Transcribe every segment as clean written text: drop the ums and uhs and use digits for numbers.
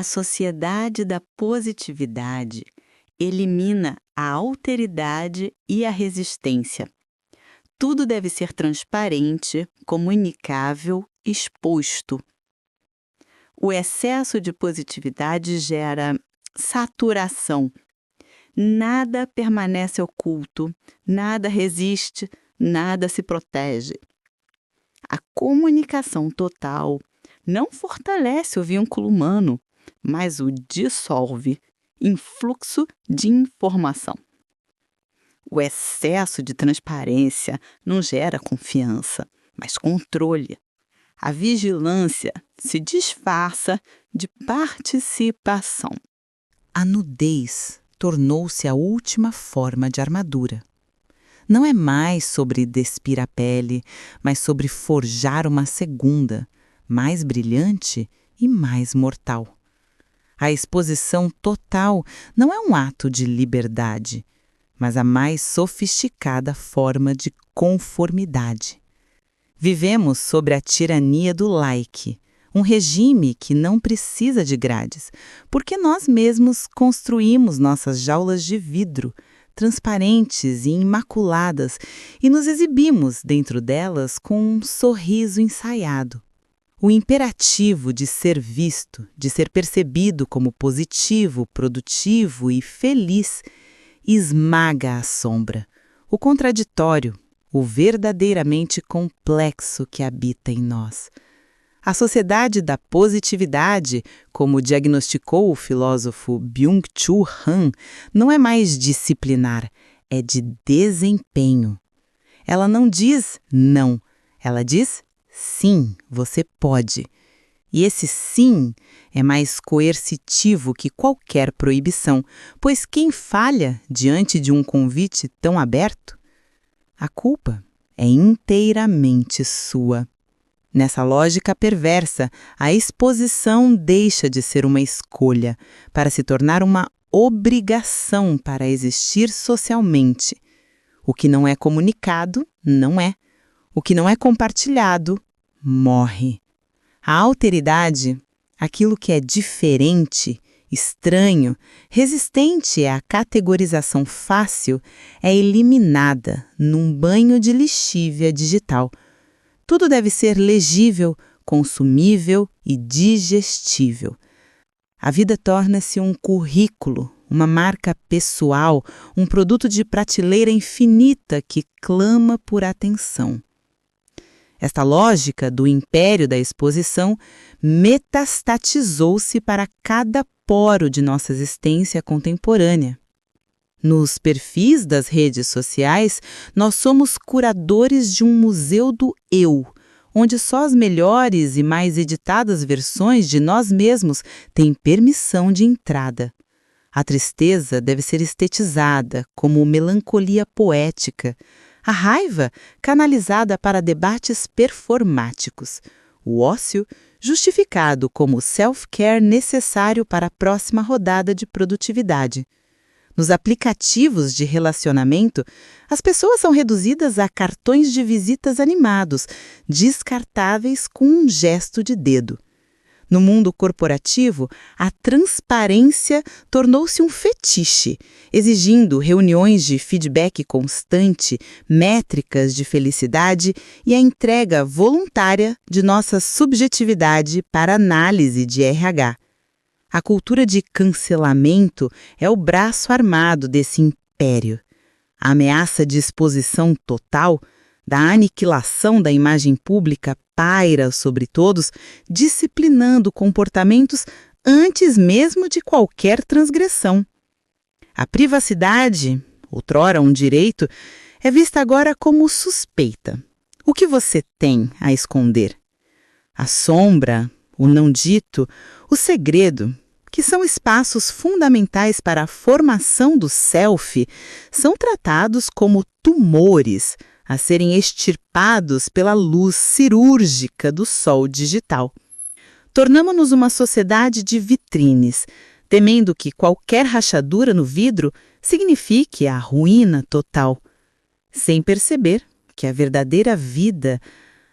A sociedade da positividade elimina a alteridade e a resistência. Tudo deve ser transparente, comunicável, exposto. O excesso de positividade gera saturação. Nada permanece oculto, nada resiste, nada se protege. A comunicação total não fortalece o vínculo humano, mas o dissolve em fluxo de informação. O excesso de transparência não gera confiança, mas controle. A vigilância se disfarça de participação. A nudez tornou-se a última forma de armadura. Não é mais sobre despir a pele, mas sobre forjar uma segunda, mais brilhante e mais mortal. A exposição total não é um ato de liberdade, mas a mais sofisticada forma de conformidade. Vivemos sob a tirania do like, um regime que não precisa de grades, porque nós mesmos construímos nossas jaulas de vidro, transparentes e imaculadas, e nos exibimos dentro delas com um sorriso ensaiado. O imperativo de ser visto, de ser percebido como positivo, produtivo e feliz, esmaga a sombra, o contraditório, o verdadeiramente complexo que habita em nós. A sociedade da positividade, como diagnosticou o filósofo Byung-Chul Han, não é mais disciplinar, é de desempenho. Ela não diz não, ela diz sim, você pode. E esse sim é mais coercitivo que qualquer proibição, pois quem falha diante de um convite tão aberto? A culpa é inteiramente sua. Nessa lógica perversa, a exposição deixa de ser uma escolha para se tornar uma obrigação para existir socialmente. O que não é comunicado, não é. O que não é compartilhado, morre. A alteridade, aquilo que é diferente, estranho, resistente à categorização fácil, é eliminada num banho de lexívia digital. Tudo deve ser legível, consumível e digestível. A vida torna-se um currículo, uma marca pessoal, um produto de prateleira infinita que clama por atenção. Esta lógica do império da exposição metastatizou-se para cada poro de nossa existência contemporânea. Nos perfis das redes sociais, nós somos curadores de um museu do eu, onde só as melhores e mais editadas versões de nós mesmos têm permissão de entrada. A tristeza deve ser estetizada como melancolia poética, a raiva canalizada para debates performáticos, o ócio justificado como self-care necessário para a próxima rodada de produtividade. Nos aplicativos de relacionamento, as pessoas são reduzidas a cartões de visitas animados, descartáveis com um gesto de dedo. No mundo corporativo, a transparência tornou-se um fetiche, exigindo reuniões de feedback constante, métricas de felicidade e a entrega voluntária de nossa subjetividade para análise de RH. A cultura de cancelamento é o braço armado desse império. A ameaça de exposição total, da aniquilação da imagem pública, paira sobre todos, disciplinando comportamentos antes mesmo de qualquer transgressão. A privacidade, outrora um direito, é vista agora como suspeita. O que você tem a esconder? A sombra, o não dito, o segredo, que são espaços fundamentais para a formação do self, são tratados como tumores a serem extirpados pela luz cirúrgica do sol digital. Tornamo-nos uma sociedade de vitrines, temendo que qualquer rachadura no vidro signifique a ruína total, sem perceber que a verdadeira vida,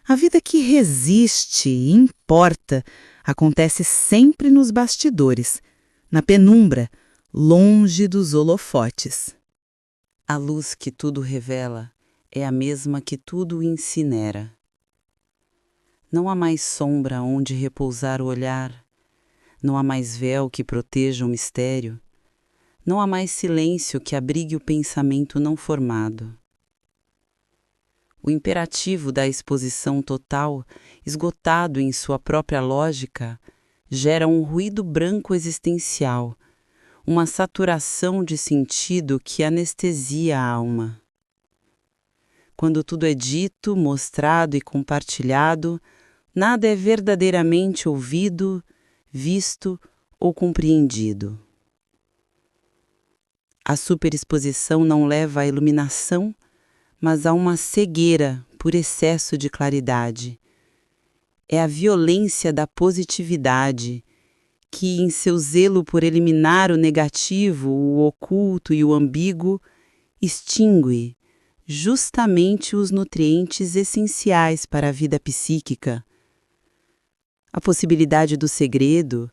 a vida que resiste e importa, acontece sempre nos bastidores, na penumbra, longe dos holofotes. A luz que tudo revela é a mesma que tudo incinera. Não há mais sombra onde repousar o olhar, não há mais véu que proteja o mistério, não há mais silêncio que abrigue o pensamento não formado. O imperativo da exposição total, esgotado em sua própria lógica, gera um ruído branco existencial, uma saturação de sentido que anestesia a alma. Quando tudo é dito, mostrado e compartilhado, nada é verdadeiramente ouvido, visto ou compreendido. A superexposição não leva à iluminação, mas a uma cegueira por excesso de claridade. É a violência da positividade que, em seu zelo por eliminar o negativo, o oculto e o ambíguo, extingue justamente os nutrientes essenciais para a vida psíquica. A possibilidade do segredo,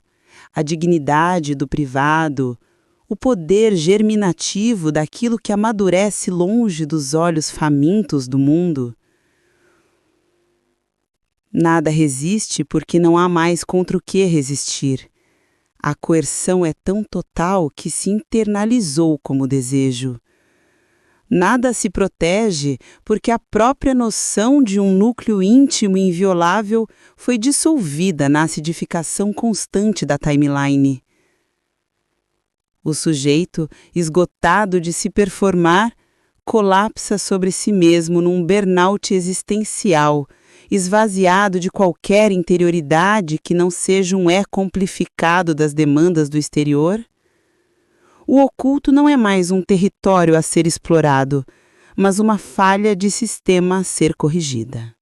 a dignidade do privado, o poder germinativo daquilo que amadurece longe dos olhos famintos do mundo. Nada resiste porque não há mais contra o que resistir. A coerção é tão total que se internalizou como desejo. Nada se protege porque a própria noção de um núcleo íntimo e inviolável foi dissolvida na acidificação constante da timeline. O sujeito, esgotado de se performar, colapsa sobre si mesmo num burnout existencial, esvaziado de qualquer interioridade que não seja um eco amplificado das demandas do exterior. O oculto não é mais um território a ser explorado, mas uma falha de sistema a ser corrigida.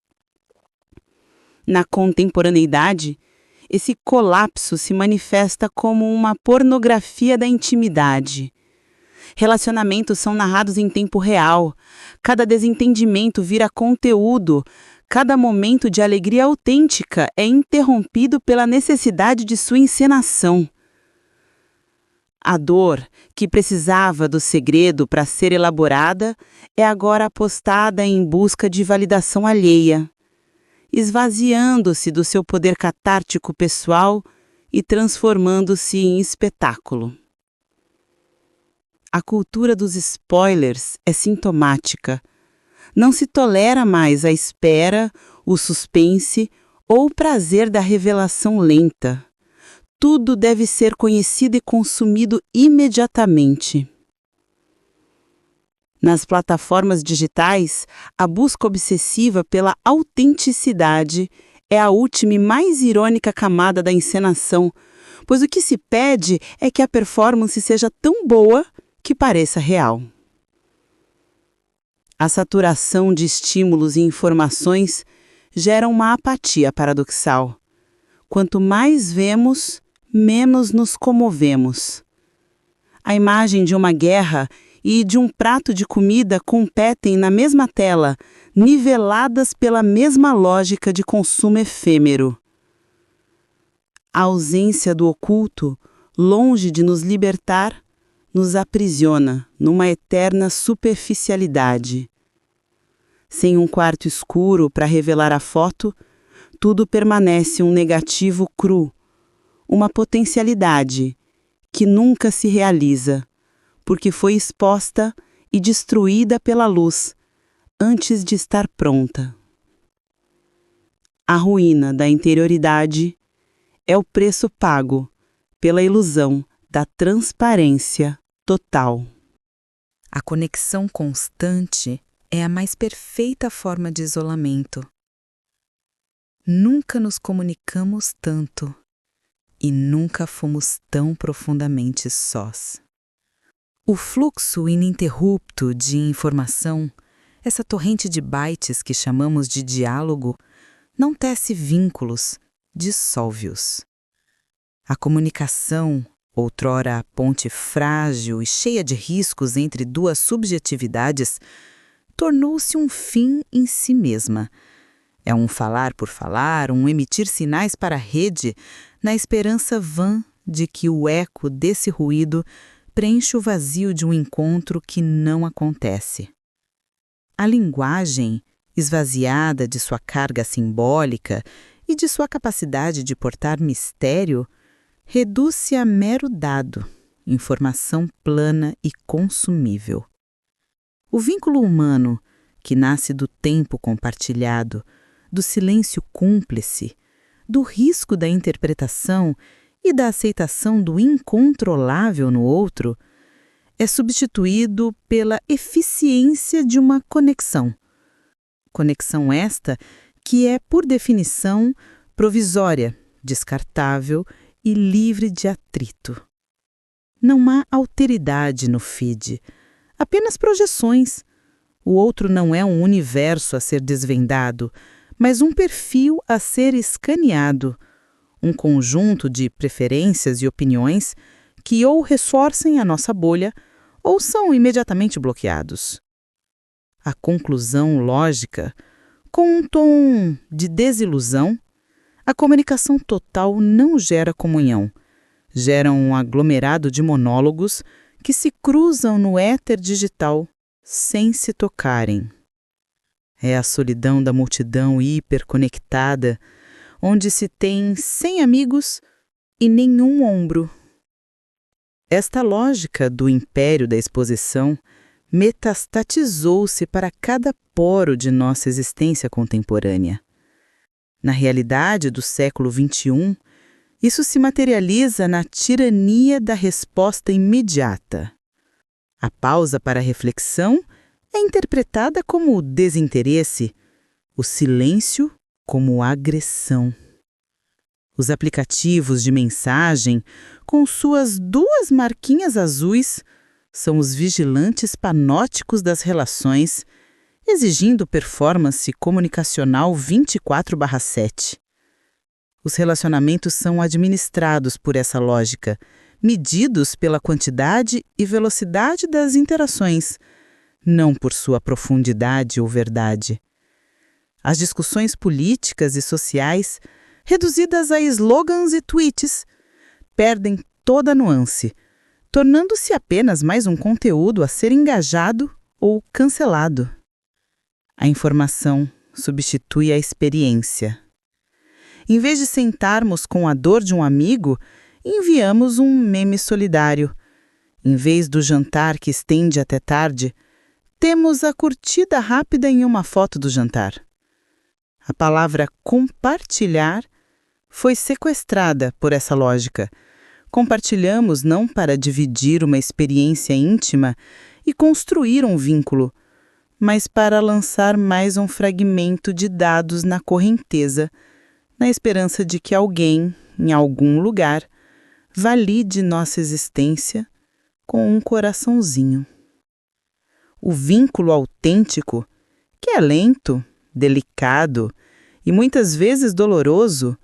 Na contemporaneidade, esse colapso se manifesta como uma pornografia da intimidade. Relacionamentos são narrados em tempo real, cada desentendimento vira conteúdo, cada momento de alegria autêntica é interrompido pela necessidade de sua encenação. A dor, que precisava do segredo para ser elaborada, é agora apostada em busca de validação alheia, esvaziando-se do seu poder catártico pessoal e transformando-se em espetáculo. A cultura dos spoilers é sintomática. Não se tolera mais a espera, o suspense ou o prazer da revelação lenta. Tudo deve ser conhecido e consumido imediatamente. Nas plataformas digitais, a busca obsessiva pela autenticidade é a última e mais irônica camada da encenação, pois o que se pede é que a performance seja tão boa que pareça real. A saturação de estímulos e informações gera uma apatia paradoxal. Quanto mais vemos, menos nos comovemos. A imagem de uma guerra e de um prato de comida competem na mesma tela, niveladas pela mesma lógica de consumo efêmero. A ausência do oculto, longe de nos libertar, nos aprisiona numa eterna superficialidade. Sem um quarto escuro para revelar a foto, tudo permanece um negativo cru, uma potencialidade que nunca se realiza, porque foi exposta e destruída pela luz antes de estar pronta. A ruína da interioridade é o preço pago pela ilusão da transparência total. A conexão constante é a mais perfeita forma de isolamento. Nunca nos comunicamos tanto e nunca fomos tão profundamente sós. O fluxo ininterrupto de informação, essa torrente de bytes que chamamos de diálogo, não tece vínculos, dissolve-os. A comunicação, outrora a ponte frágil e cheia de riscos entre duas subjetividades, tornou-se um fim em si mesma, É um falar por falar, um emitir sinais para a rede, na esperança vã de que o eco desse ruído preenche o vazio de um encontro que não acontece. A linguagem, esvaziada de sua carga simbólica e de sua capacidade de portar mistério, reduz-se a mero dado, informação plana e consumível. O vínculo humano, que nasce do tempo compartilhado, do silêncio cúmplice, do risco da interpretação e da aceitação do incontrolável no outro, é substituído pela eficiência de uma conexão. Conexão esta que é, por definição, provisória, descartável e livre de atrito. Não há alteridade no feed, apenas projeções. O outro não é um universo a ser desvendado, mas um perfil a ser escaneado, um conjunto de preferências e opiniões que ou reforcem a nossa bolha ou são imediatamente bloqueados. A conclusão lógica, com um tom de desilusão, a comunicação total não gera comunhão, gera um aglomerado de monólogos que se cruzam no éter digital sem se tocarem. É a solidão da multidão hiperconectada, onde se tem 100 amigos e nenhum ombro. Esta lógica do império da exposição metastatizou-se para cada poro de nossa existência contemporânea. Na realidade do século XXI, isso se materializa na tirania da resposta imediata. A pausa para a reflexão é interpretada como desinteresse, o silêncio como agressão. Os aplicativos de mensagem, com suas 2 marquinhas azuis, são os vigilantes panóticos das relações, exigindo performance comunicacional 24/7. Os relacionamentos são administrados por essa lógica, medidos pela quantidade e velocidade das interações, não por sua profundidade ou verdade. As discussões políticas e sociais, reduzidas a slogans e tweets, perdem toda a nuance, tornando-se apenas mais um conteúdo a ser engajado ou cancelado. A informação substitui a experiência. Em vez de sentarmos com a dor de um amigo, enviamos um meme solidário. Em vez do jantar que estende até tarde, temos a curtida rápida em uma foto do jantar. A palavra compartilhar foi sequestrada por essa lógica. Compartilhamos não para dividir uma experiência íntima e construir um vínculo, mas para lançar mais um fragmento de dados na correnteza, na esperança de que alguém, em algum lugar, valide nossa existência com um coraçãozinho. O vínculo autêntico, que é lento, delicado e muitas vezes doloroso,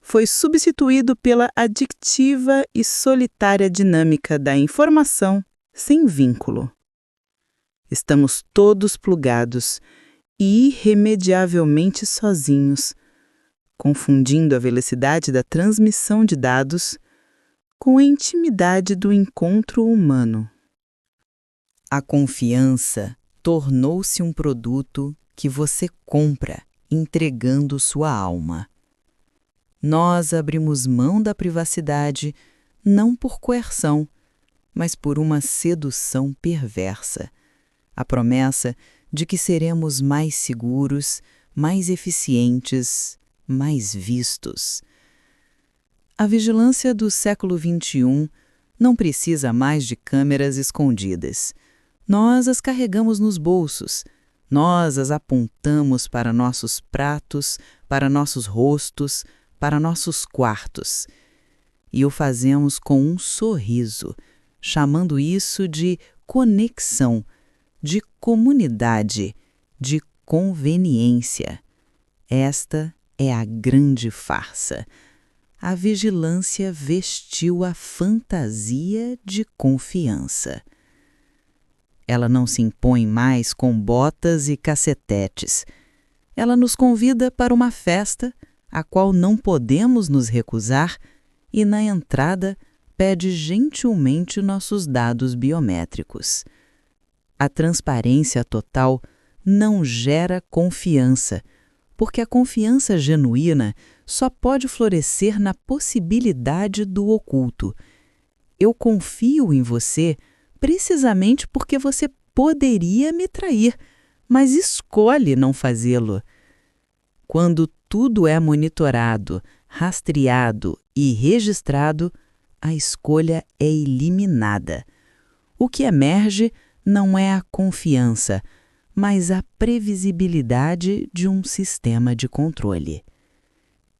foi substituído pela adictiva e solitária dinâmica da informação sem vínculo. Estamos todos plugados e irremediavelmente sozinhos, confundindo a velocidade da transmissão de dados com a intimidade do encontro humano. A confiança tornou-se um produto que você compra entregando sua alma. Nós abrimos mão da privacidade não por coerção, mas por uma sedução perversa. A promessa de que seremos mais seguros, mais eficientes, mais vistos. A vigilância do século XXI não precisa mais de câmeras escondidas. Nós as carregamos nos bolsos. Nós as apontamos para nossos pratos, para nossos rostos, para nossos quartos. E o fazemos com um sorriso, chamando isso de conexão, de comunidade, de conveniência. Esta é a grande farsa. A vigilância vestiu a fantasia de confiança. Ela não se impõe mais com botas e cacetetes. Ela nos convida para uma festa, a qual não podemos nos recusar, e na entrada pede gentilmente nossos dados biométricos. A transparência total não gera confiança, porque a confiança genuína só pode florescer na possibilidade do oculto. Eu confio em você precisamente porque você poderia me trair, mas escolhe não fazê-lo. Quando tudo é monitorado, rastreado e registrado, a escolha é eliminada. O que emerge não é a confiança, mas a previsibilidade de um sistema de controle.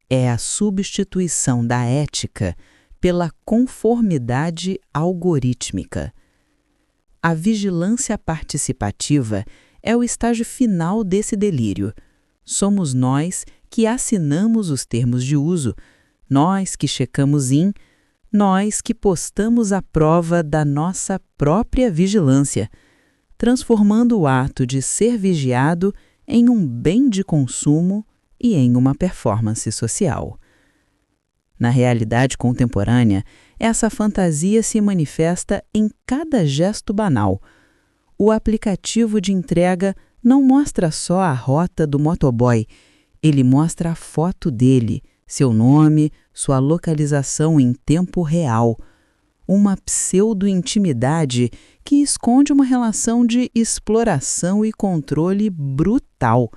É a substituição da ética pela conformidade algorítmica. A vigilância participativa é o estágio final desse delírio. Somos nós que assinamos os termos de uso, nós que checamos nós que postamos a prova da nossa própria vigilância, transformando o ato de ser vigiado em um bem de consumo e em uma performance social. Na realidade contemporânea, essa fantasia se manifesta em cada gesto banal. O aplicativo de entrega não mostra só a rota do motoboy, ele mostra a foto dele, seu nome, sua localização em tempo real. Uma pseudo-intimidade que esconde uma relação de exploração e controle brutal.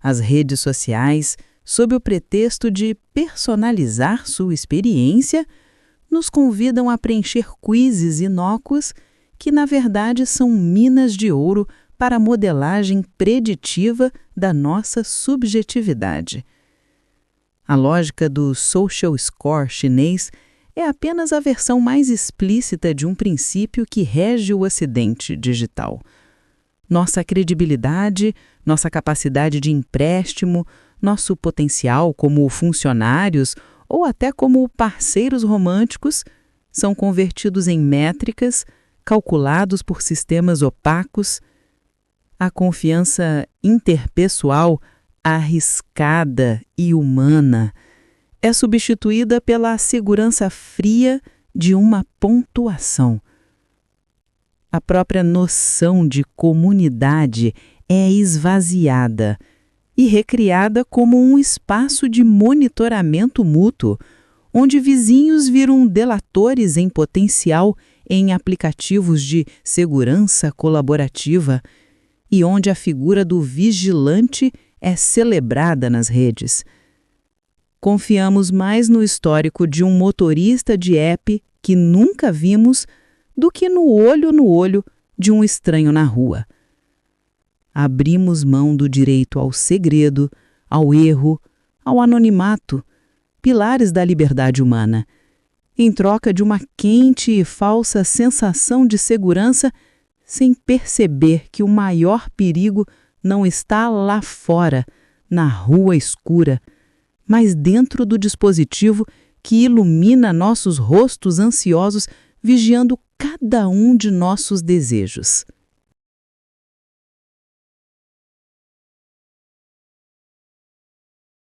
As redes sociais, sob o pretexto de personalizar sua experiência, nos convidam a preencher quizzes inócuos que, na verdade, são minas de ouro para a modelagem preditiva da nossa subjetividade. A lógica do social score chinês é apenas a versão mais explícita de um princípio que rege o Ocidente digital. Nossa credibilidade, nossa capacidade de empréstimo, nosso potencial como funcionários ou até como parceiros românticos são convertidos em métricas, calculados por sistemas opacos. A confiança interpessoal, arriscada e humana, é substituída pela segurança fria de uma pontuação. A própria noção de comunidade é esvaziada e recriada como um espaço de monitoramento mútuo, onde vizinhos viram delatores em potencial em aplicativos de segurança colaborativa e onde a figura do vigilante é celebrada nas redes. Confiamos mais no histórico de um motorista de app que nunca vimos do que no olho de um estranho na rua. Abrimos mão do direito ao segredo, ao erro, ao anonimato, pilares da liberdade humana, em troca de uma quente e falsa sensação de segurança, sem perceber que o maior perigo não está lá fora, na rua escura, mas dentro do dispositivo que ilumina nossos rostos ansiosos, vigiando cada um de nossos desejos.